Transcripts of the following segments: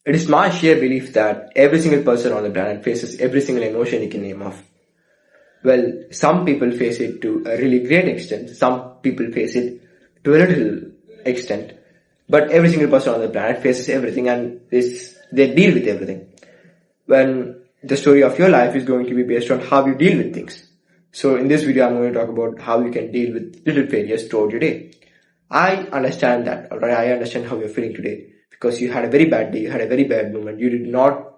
It is my sheer belief that every single person on the planet faces every single emotion you can name off. Well, some people face it to a really great extent, some people face it to a little extent, but every single person on the planet faces everything and they deal with everything. When the story of your life is going to be based on how you deal with things. So in this video, I'm going to talk about how you can deal with little failures throughout your day. I understand that, alright? I understand how you're feeling today because you had a very bad day, you had a very bad moment, you did not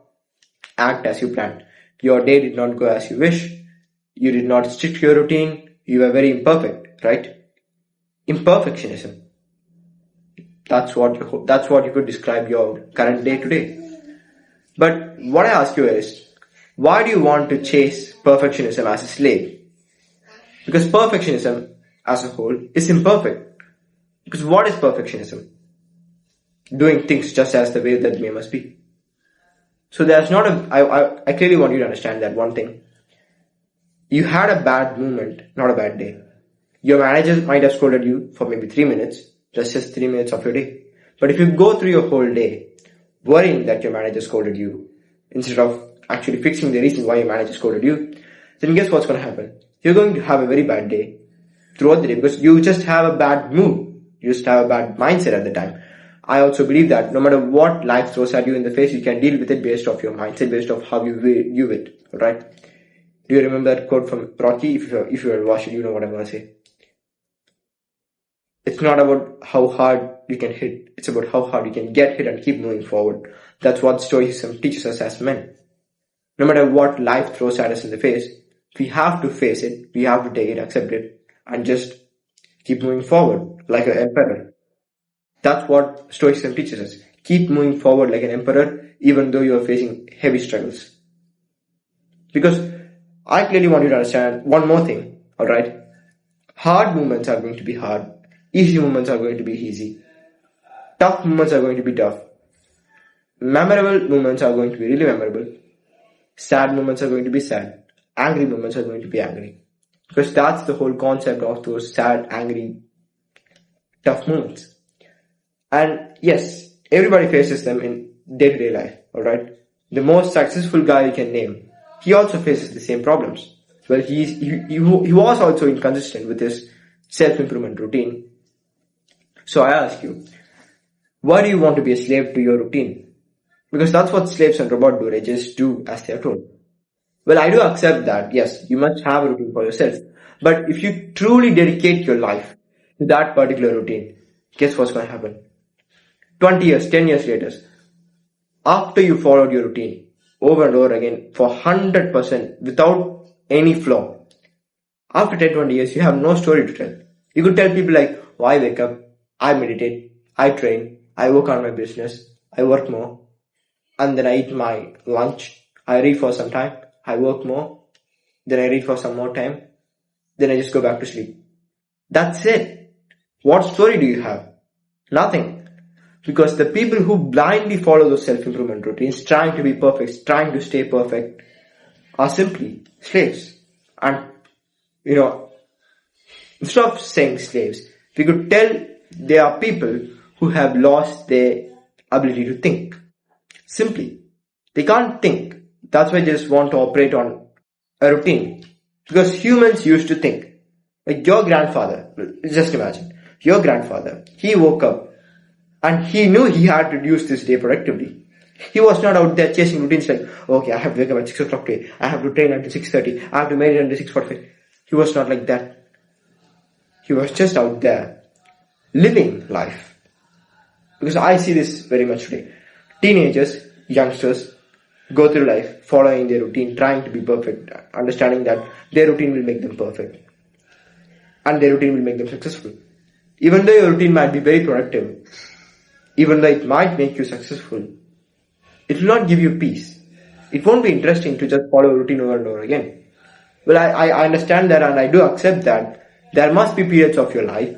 act as you planned. Your day did not go as you wish, you did not stick to your routine, you were very imperfect, right? Imperfectionism. That's what you could describe your current day today. But what I ask you is, why do you want to chase perfectionism as a slave? Because perfectionism as a whole is imperfect. Because what is perfectionism? Doing things just as the way that they must be. So there's not I clearly want you to understand that one thing. You had a bad moment, not a bad day. Your manager might have scolded you for maybe 3 minutes, just 3 minutes of your day. But if you go through your whole day worrying that your manager scolded you, instead of actually fixing the reason why your manager scolded you, then guess what's going to happen? You're going to have a very bad day throughout the day because you just have a bad mood. You just have a bad mindset at the time. I also believe that no matter what life throws at you in the face, you can deal with it based off your mindset, based off how you view it. Alright? Do you remember that quote from Rocky? If you have watched it, you know what I'm going to say. It's not about how hard you can hit. It's about how hard you can get hit and keep moving forward. That's what Stoicism teaches us as men. No matter what life throws at us in the face, we have to face it, we have to take it, accept it, and just keep moving forward like an emperor. That's what Stoicism teaches us. Keep moving forward like an emperor even though you are facing heavy struggles. Because I clearly want you to understand one more thing, alright? Hard moments are going to be hard. Easy moments are going to be easy. Tough moments are going to be tough. Memorable moments are going to be really memorable. Sad moments are going to be sad. Angry moments are going to be angry. Because that's the whole concept of those sad, angry, tough moments. And yes, everybody faces them in day-to-day life, alright? The most successful guy you can name, he also faces the same problems. Well, he was also inconsistent with his self-improvement routine. So I ask you, why do you want to be a slave to your routine? Because that's what slaves and robot do, they just do as they are told. Well, I do accept that, yes, you must have a routine for yourself. But if you truly dedicate your life to that particular routine, guess what's going to happen? 20 years, 10 years later, after you followed your routine over and over again for 100% without any flaw, after 10, 20 years, you have no story to tell. You could tell people like, oh, I wake up, I meditate, I train, I work on my business, I work more, and then I eat my lunch, I read for some time, I work more, then I read for some more time, then I just go back to sleep. That's it. What story do you have? Nothing. Because the people who blindly follow those self-improvement routines, trying to be perfect, trying to stay perfect, are simply slaves. And, instead of saying slaves, we could tell they are people who have lost their ability to think. Simply. They can't think. That's why they just want to operate on a routine. Because humans used to think. Like your grandfather, just imagine, your grandfather, he woke up and he knew he had to use this day productively. He was not out there chasing routines like, okay, I have to wake up at 6 o'clock today, I have to train until 6:30, I have to meditate until 6:45. He was not like that. He was just out there living life. Because I see this very much today. Teenagers, youngsters, go through life following their routine, trying to be perfect, understanding that their routine will make them perfect. And their routine will make them successful. Even though your routine might be very productive, even though it might make you successful, it will not give you peace. It won't be interesting to just follow a routine over and over again. Well, I understand that and I do accept that there must be periods of your life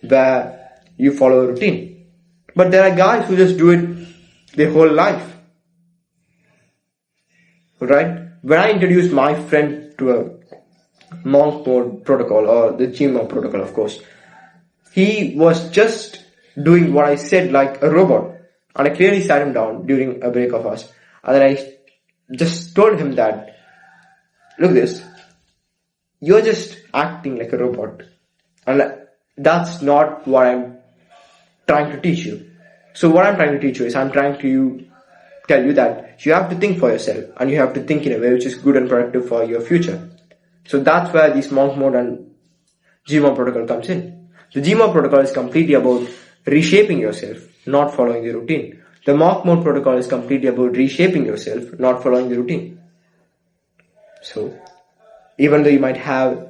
where you follow a routine. But there are guys who just do it their whole life. Right? When I introduced my friend to a monk mode protocol or the gym mode protocol, of course, he was just doing what I said like a robot. And I clearly sat him down during a break of ours. And then I just told him that, look this, you're just acting like a robot. And that's not what I'm trying to teach you. So what I'm trying to teach you is I'm trying to tell you that you have to think for yourself and you have to think in a way which is good and productive for your future. So that's where this monk mode and GMO protocol comes in. The GMO protocol is completely about reshaping yourself, not following the routine. The monk mode protocol is completely about reshaping yourself, not following the routine. So, even though you might have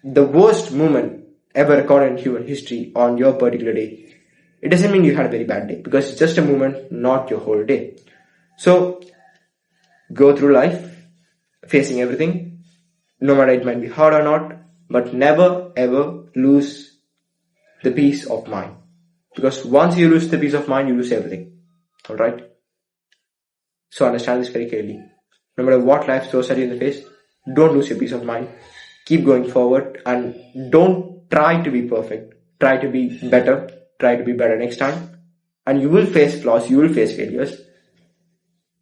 the worst moment ever recorded in human history on your particular day, it doesn't mean you had a very bad day, because it's just a moment, not your whole day. So, go through life, facing everything, no matter it might be hard or not, but never ever lose the peace of mind. Because once you lose the peace of mind, you lose everything. Alright? So understand this very clearly. No matter what life throws at you in the face, don't lose your peace of mind. Keep going forward and don't try to be perfect. Try to be better. Try to be better next time. And you will face flaws, you will face failures.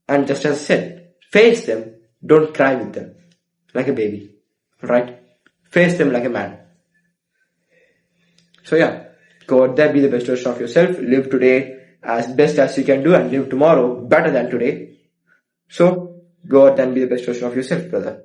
And just as I said, face them. Don't cry with them. Like a baby. Right? Face them like a man. So yeah, go out there, be the best version of yourself. Live today as best as you can do and live tomorrow better than today. So go out and be the best version of yourself, brother.